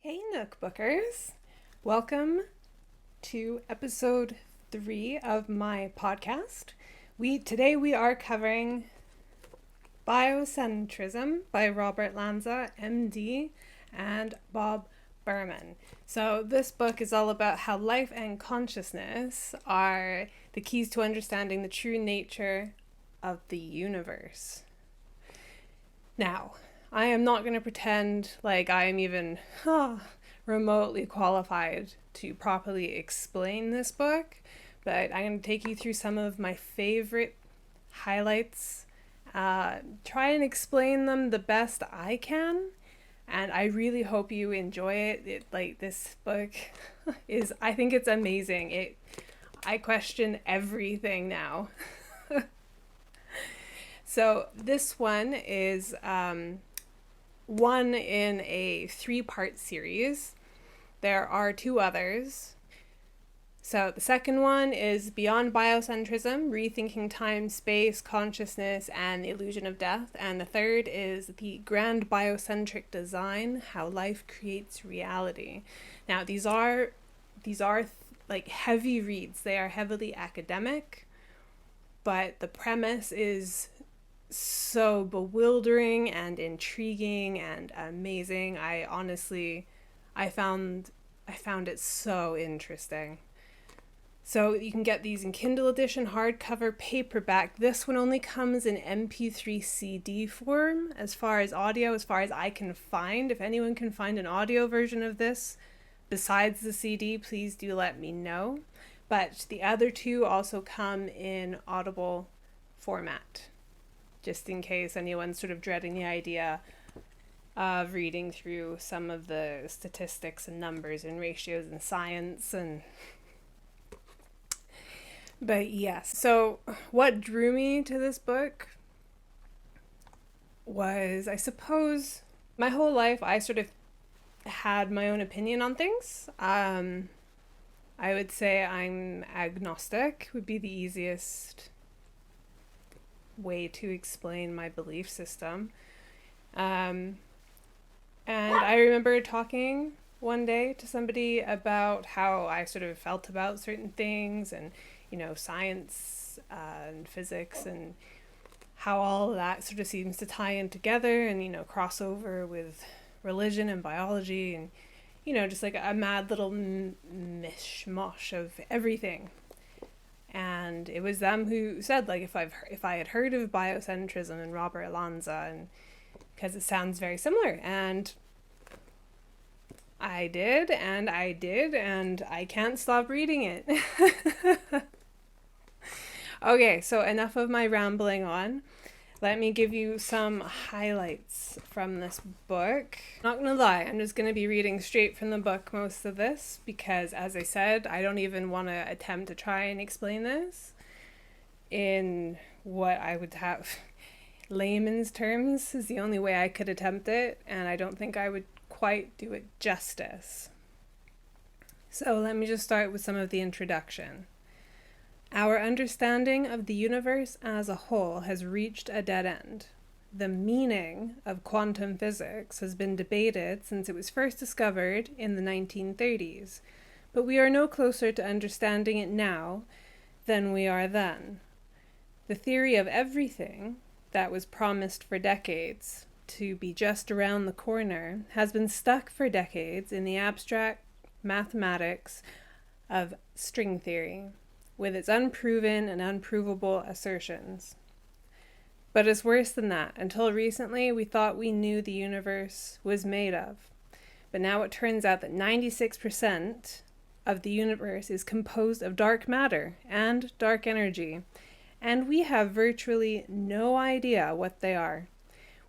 Hey Nookbookers! Welcome to episode 3 of my podcast. Today we are covering Biocentrism by Robert Lanza, MD, and Bob Berman. So this book is all about how life and consciousness are the keys to understanding the true nature of the universe. Now, I am not going to pretend like I am even remotely qualified to properly explain this book, but I'm going to take you through some of my favorite highlights, try and explain them the best I can, and I really hope you enjoy it. This book I think it's amazing. I question everything now. So this one is one in a 3-part series. There are 2 others. So the second one is Beyond Biocentrism, Rethinking Time, Space, Consciousness, and the Illusion of Death. And the third is The Grand Biocentric Design, How Life Creates Reality. Now these are like heavy reads. They are heavily academic, but the premise is so bewildering and intriguing and amazing. I found it so interesting. So you can get these in Kindle edition, hardcover, paperback. This one only comes in MP3 CD form as far as I can find. If anyone can find an audio version of this besides the CD, please do let me know. But the other 2 also come in Audible format, just in case anyone's sort of dreading the idea of reading through some of the statistics and numbers and ratios and science. But yes, so what drew me to this book was, I suppose, my whole life I sort of had my own opinion on things. I would say I'm agnostic, would be the easiest way to explain my belief system. And I remember talking one day to somebody about how I sort of felt about certain things and, science and physics and how all of that sort of seems to tie in together and, cross over with religion and biology and, just like a mad little mishmash of everything. And it was them who said, like, if I had heard of biocentrism and Robert Lanza, and because it sounds very similar, and I did, and I can't stop reading it. Okay, so enough of my rambling on. Let me give you some highlights from this book. Not gonna lie, I'm just gonna be reading straight from the book most of this because, as I said, I don't even want to attempt to try and explain this in what I would have layman's terms is the only way I could attempt it, and I don't think I would quite do it justice. So let me just start with some of the introduction. Our understanding of the universe as a whole has reached a dead end. The meaning of quantum physics has been debated since it was first discovered in the 1930s, but we are no closer to understanding it now than we are then. The theory of everything that was promised for decades to be just around the corner has been stuck for decades in the abstract mathematics of string theory, with its unproven and unprovable assertions. But it's worse than that. Until recently, we thought we knew the universe was made of. But now it turns out that 96% of the universe is composed of dark matter and dark energy, and we have virtually no idea what they are.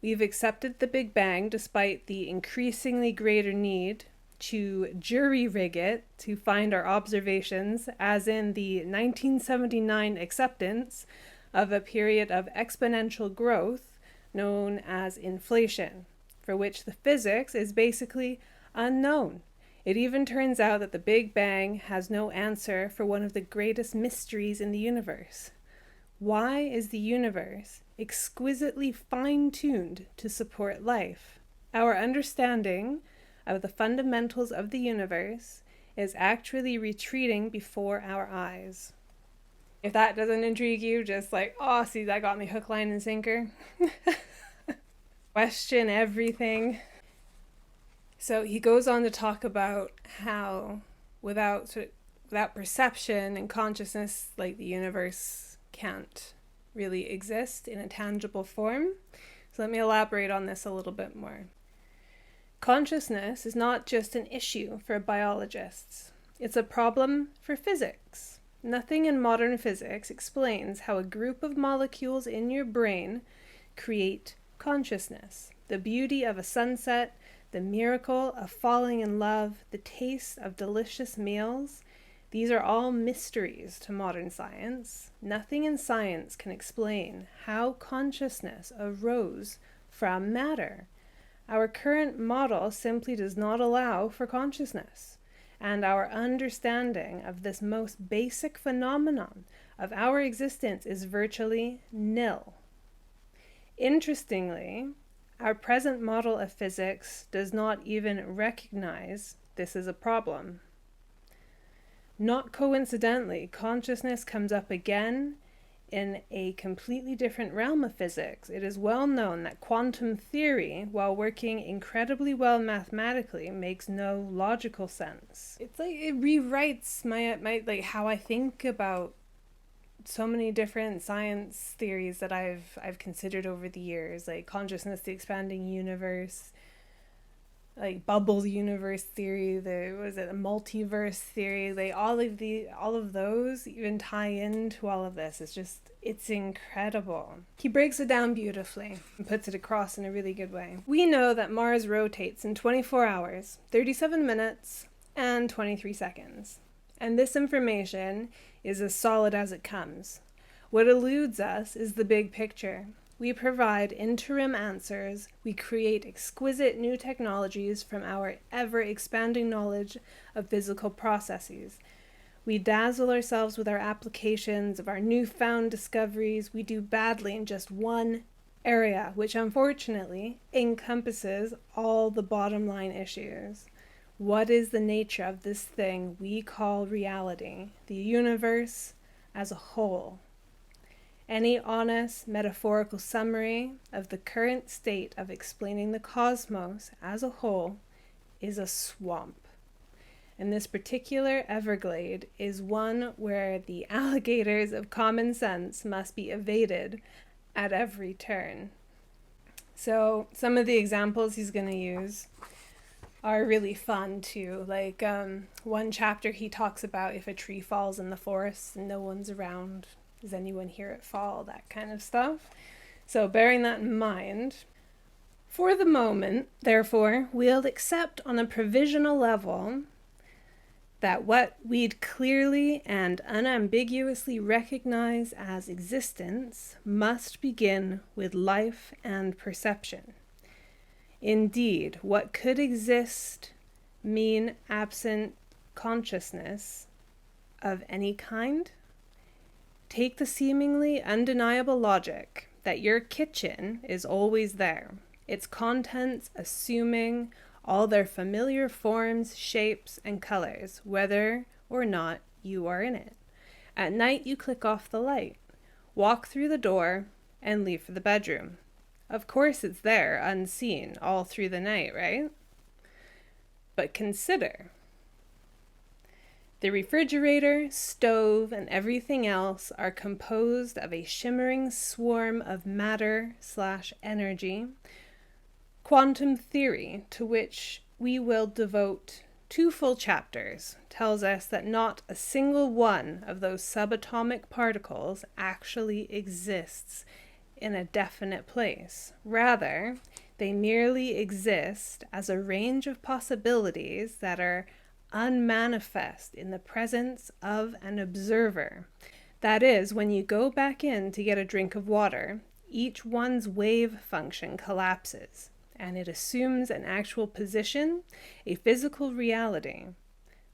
We've accepted the Big Bang despite the increasingly greater need to jury-rig it to find our observations, as in the 1979 acceptance of a period of exponential growth known as inflation, for which the physics is basically unknown. It even turns out that the Big Bang has no answer for one of the greatest mysteries in the universe. Why is the universe exquisitely fine-tuned to support life? Our understanding of the fundamentals of the universe is actually retreating before our eyes. If that doesn't intrigue you, just like, oh, see, that got me hook, line, and sinker. Question everything. So he goes on to talk about how without perception and consciousness, like the universe can't really exist in a tangible form. So let me elaborate on this a little bit more. Consciousness is not just an issue for biologists. It's a problem for physics. Nothing in modern physics explains how a group of molecules in your brain create consciousness. The beauty of a sunset, the miracle of falling in love, the taste of delicious meals, these are all mysteries to modern science. Nothing in science can explain how consciousness arose from matter. Our current model simply does not allow for consciousness, and our understanding of this most basic phenomenon of our existence is virtually nil. Interestingly, our present model of physics does not even recognize this as a problem. Not coincidentally, consciousness comes up again in a completely different realm of physics. It is well known that quantum theory, while working incredibly well mathematically, makes no logical sense. It's like it rewrites my like how I think about so many different science theories that I've considered over the years, like consciousness, the expanding universe, like bubble universe theory, the multiverse theory, like all of those even tie into all of this. It's incredible. He breaks it down beautifully and puts it across in a really good way. We know that Mars rotates in 24 hours, 37 minutes, and 23 seconds. And this information is as solid as it comes. What eludes us is the big picture. We provide interim answers. We create exquisite new technologies from our ever-expanding knowledge of physical processes. We dazzle ourselves with our applications of our newfound discoveries. We do badly in just one area, which unfortunately encompasses all the bottom line issues. What is the nature of this thing we call reality, the universe as a whole? Any honest metaphorical summary of the current state of explaining the cosmos as a whole is a swamp. And this particular Everglade is one where the alligators of common sense must be evaded at every turn. So some of the examples he's going to use are really fun too. Like one chapter he talks about if a tree falls in the forest and no one's around, does anyone hear it fall? That kind of stuff. So bearing that in mind, for the moment, therefore, we'll accept on a provisional level that what we'd clearly and unambiguously recognize as existence must begin with life and perception. Indeed, what could exist mean absent consciousness of any kind? Take the seemingly undeniable logic that your kitchen is always there, its contents assuming all their familiar forms, shapes, and colors, whether or not you are in it. At night, you click off the light, walk through the door, and leave for the bedroom. Of course it's there, unseen, all through the night, right? But consider. The refrigerator, stove, and everything else are composed of a shimmering swarm of matter/energy. Quantum theory, to which we will devote 2 full chapters, tells us that not a single one of those subatomic particles actually exists in a definite place. Rather, they merely exist as a range of possibilities that are unmanifest in the presence of an observer. That is, when you go back in to get a drink of water, each one's wave function collapses, and it assumes an actual position, a physical reality.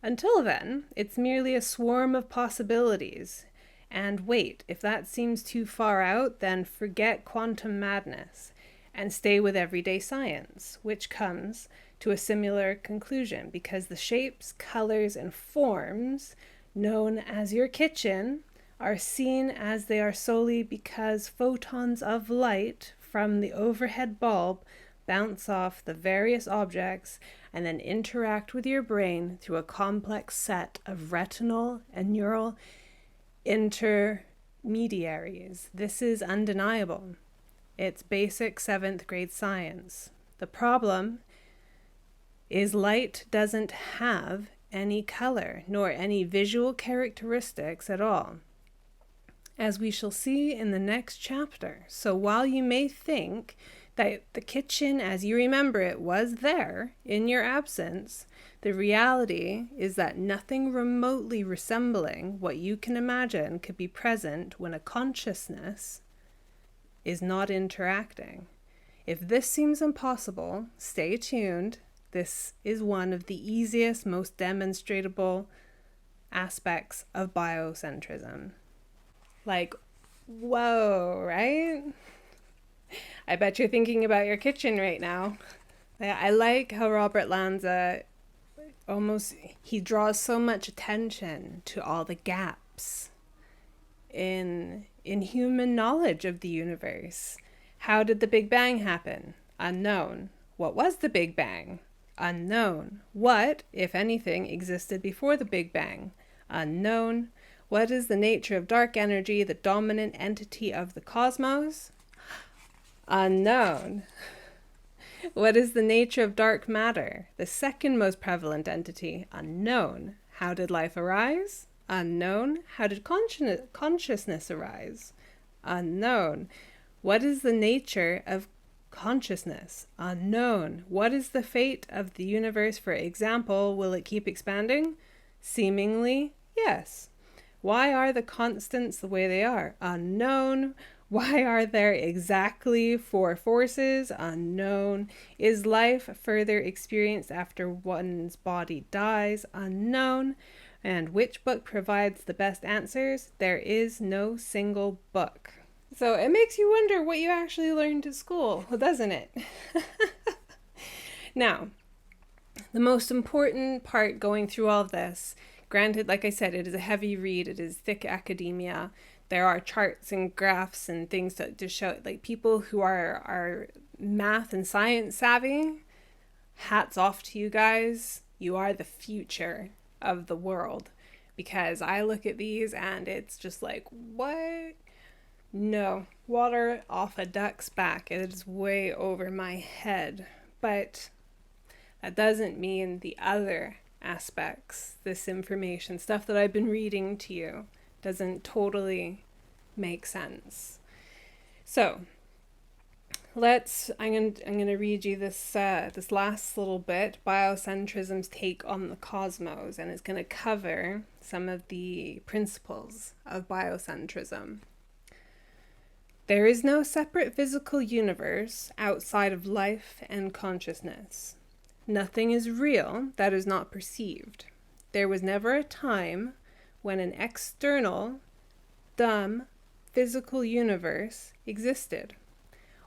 Until then, it's merely a swarm of possibilities. And wait, if that seems too far out, then forget quantum madness and stay with everyday science, which comes to a similar conclusion, because the shapes, colors, and forms known as your kitchen are seen as they are solely because photons of light from the overhead bulb bounce off the various objects and then interact with your brain through a complex set of retinal and neural intermediaries. This is undeniable. It's basic 7th grade science. The problem is light doesn't have any color nor any visual characteristics at all, as we shall see in the next chapter. So while you may think that the kitchen as you remember it was there in your absence, the reality is that nothing remotely resembling what you can imagine could be present when a consciousness is not interacting. If this seems impossible, stay tuned. This is one of the easiest, most demonstrable aspects of biocentrism. Like, whoa, right? I bet you're thinking about your kitchen right now. I like how Robert Lanza he draws so much attention to all the gaps in human knowledge of the universe. How did the Big Bang happen? Unknown. What was the Big Bang? Unknown. What, if anything, existed before the Big Bang? Unknown. What is the nature of dark energy, the dominant entity of the cosmos? Unknown. What is the nature of dark matter, the second most prevalent entity? Unknown. How did life arise? Unknown. How did consciousness arise? Unknown. What is the nature of consciousness? Unknown. What is the fate of the universe, for example? Will it keep expanding? Seemingly, yes. Why are the constants the way they are? Unknown. Why are there exactly 4 forces? Unknown. Is life further experienced after one's body dies? Unknown. And which book provides the best answers? There is no single book. So it makes you wonder what you actually learned at school, doesn't it? Now, the most important part going through all of this, granted, like I said, it is a heavy read, it is thick academia. There are charts and graphs and things to show, like, people who are math and science savvy, hats off to you guys. You are the future of the world, because I look at these and it's just like, what? No, water off a duck's back. It is way over my head. But that doesn't mean the other aspects, this information, stuff that I've been reading to you, doesn't totally make sense. So I'm going to read you this this last little bit, biocentrism's take on the cosmos, and it's going to cover some of the principles of biocentrism. There is no separate physical universe outside of life and consciousness. Nothing is real that is not perceived. There was never a time when an external, dumb, physical universe existed,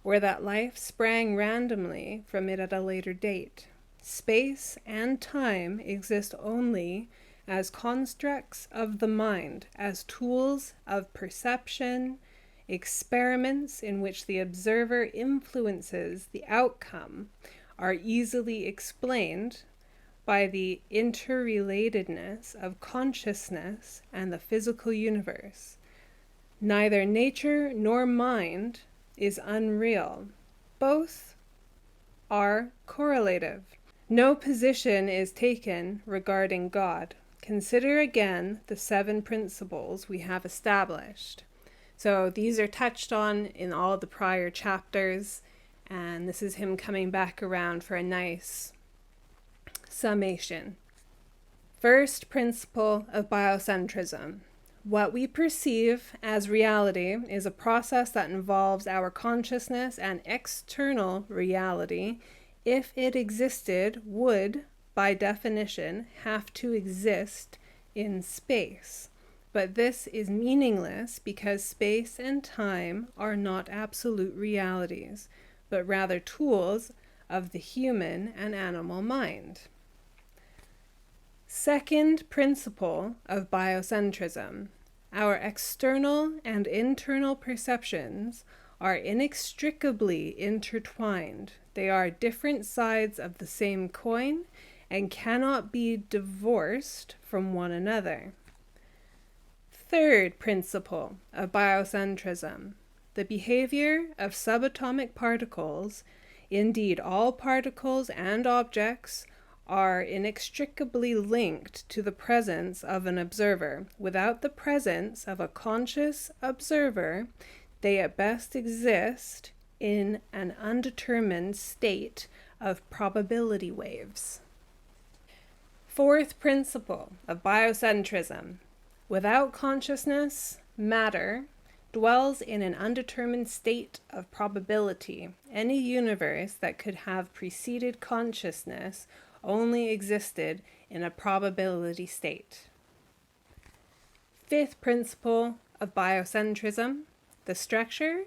or that life sprang randomly from it at a later date. Space and time exist only as constructs of the mind, as tools of perception, experiments in which the observer influences the outcome are easily explained by the interrelatedness of consciousness and the physical universe. Neither nature nor mind is unreal. Both are correlative. No position is taken regarding God. Consider again the 7 principles we have established. So these are touched on in all the prior chapters, and this is him coming back around for a nice summation. First principle of biocentrism. What we perceive as reality is a process that involves our consciousness, and external reality, if it existed, would, by definition, have to exist in space. But this is meaningless because space and time are not absolute realities, but rather tools of the human and animal mind. Second principle of biocentrism. Our external and internal perceptions are inextricably intertwined. They are different sides of the same coin and cannot be divorced from one another. Third principle of biocentrism. The behavior of subatomic particles, indeed all particles and objects, are inextricably linked to the presence of an observer. Without the presence of a conscious observer, they at best exist in an undetermined state of probability waves. Fourth principle of biocentrism. Without consciousness, matter dwells in an undetermined state of probability. Any universe that could have preceded consciousness only existed in a probability state. Fifth principle of biocentrism. The structure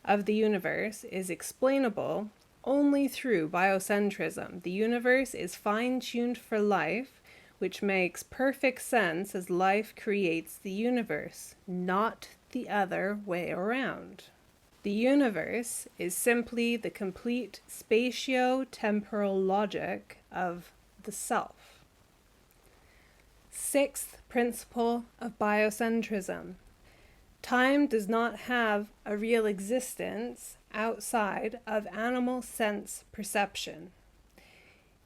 of the universe is explainable only through biocentrism. The universe is fine-tuned for life, which makes perfect sense as life creates the universe, not the other way around. The universe is simply the complete spatio-temporal logic of the self. Sixth principle of biocentrism. Time does not have a real existence outside of animal sense perception.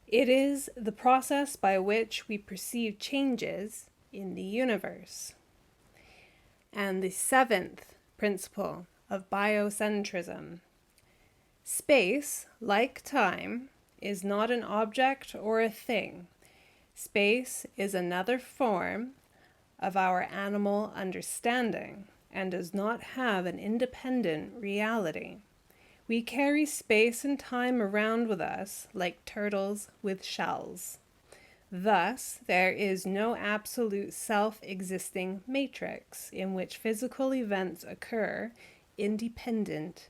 It is the process by which we perceive changes in the universe. And the seventh principle of biocentrism. Space, like time, is not an object or a thing. Space is another form of our animal understanding and does not have an independent reality. We carry space and time around with us like turtles with shells. Thus, there is no absolute self-existing matrix in which physical events occur independent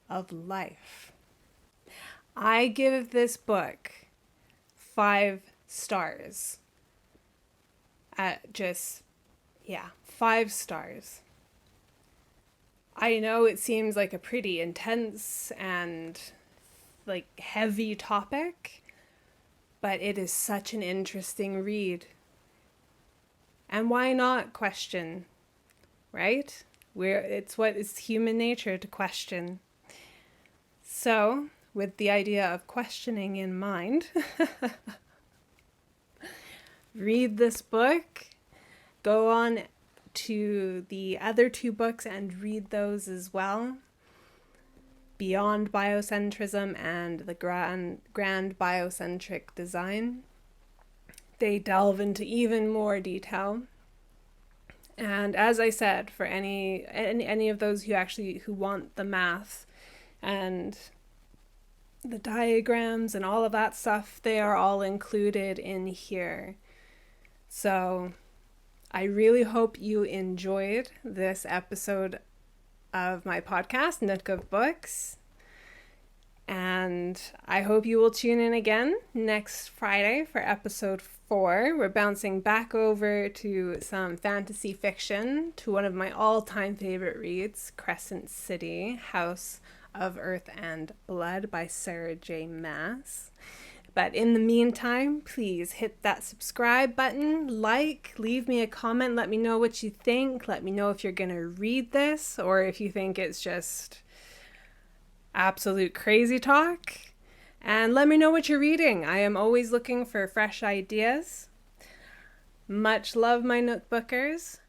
of life. I give this book 5 stars. 5 stars. I know it seems like a pretty intense and heavy topic, but it is such an interesting read. And why not question, right? It's human nature to question. So, with the idea of questioning in mind, read this book, go on to the other 2 books and read those as well. Beyond Biocentrism and the Grand Biocentric Design. They delve into even more detail. And as I said, for any of those who want the math and the diagrams and all of that stuff, they are all included in here. So I really hope you enjoyed this episode of my podcast, Nook of Books. And I hope you will tune in again next Friday for episode 4. We're bouncing back over to some fantasy fiction, to one of my all-time favorite reads, Crescent City, House of Earth and Blood by Sarah J. Maas. But in the meantime, please hit that subscribe button, leave me a comment, let me know what you think, let me know if you're going to read this, or if you think it's just absolute crazy talk, and let me know what you're reading. I am always looking for fresh ideas. Much love, my Nook Bookers.